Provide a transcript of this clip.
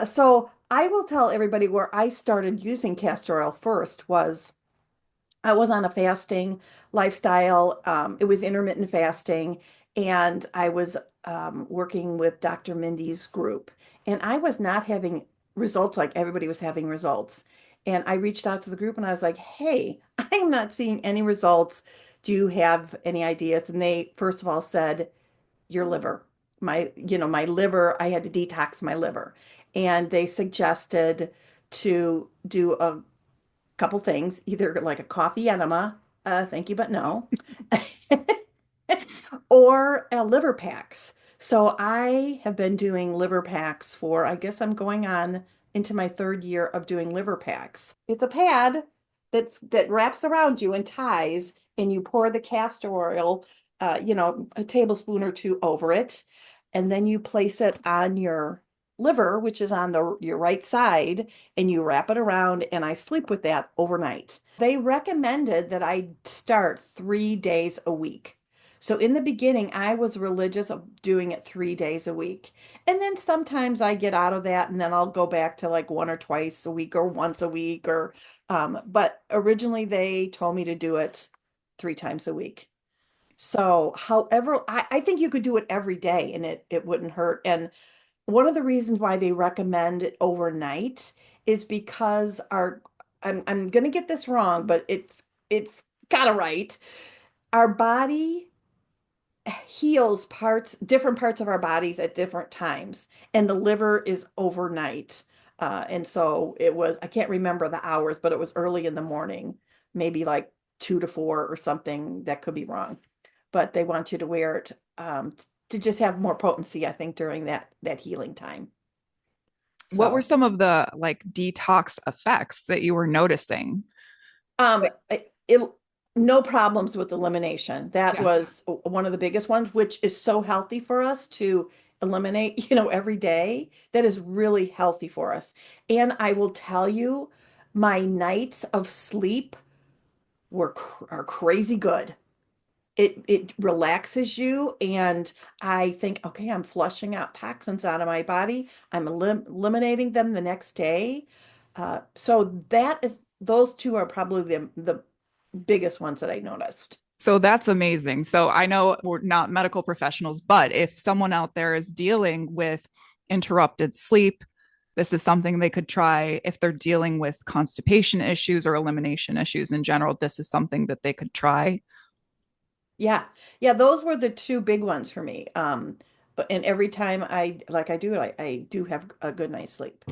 So I will tell everybody where I started using castor oil first was I was on a fasting lifestyle. It was intermittent fasting, and I was working with Dr. Mindy's group, and I was not having results like everybody was having results. And I reached out to the group and I was like, "Hey, I'm not seeing any results. Do you have any ideas?" And they first of all said, "Your liver." My liver, I had to detox my liver. And they suggested to do a couple things, either like a coffee enema, thank you, but no, or liver packs. So I have been doing liver packs for, I guess I'm going on into my third year of doing liver packs. It's a pad that wraps around you and ties, and you pour the castor oil, a tablespoon or two over it, and then you place it on your liver, which is on your right side, and you wrap it around, and I sleep with that overnight. They recommended that I start 3 days a week. So in the beginning, I was religious of doing it 3 days a week. And then sometimes I get out of that and then I'll go back to like one or twice a week or once a week but originally they told me to do it 3 times a week. So however, I think you could do it every day and it wouldn't hurt. And one of the reasons why they recommend it overnight is because I'm gonna get this wrong, but it's kind of right. Our body heals different parts of our bodies at different times, and the liver is overnight. And so I can't remember the hours, but it was early in the morning, maybe like 2 to 4 or something. That could be wrong, but they want you to wear it to just have more potency, I think, during that healing time. What were So, some of the like detox effects that you were noticing? um, Like, it, no problems with elimination. That yeah. was one of the biggest ones, which is so healthy for us to eliminate, every day. That is really healthy for us. And I will tell you, my nights of sleep are crazy good. It relaxes you, and I think, okay, I'm flushing out toxins out of my body. I'm eliminating them the next day. So those two are probably the biggest ones that I noticed. So that's amazing. So I know we're not medical professionals, but if someone out there is dealing with interrupted sleep, this is something they could try. If they're dealing with constipation issues or elimination issues in general, this is something that they could try. Yeah. Yeah, those were the two big ones for me. And every time I do it, I do have a good night's sleep.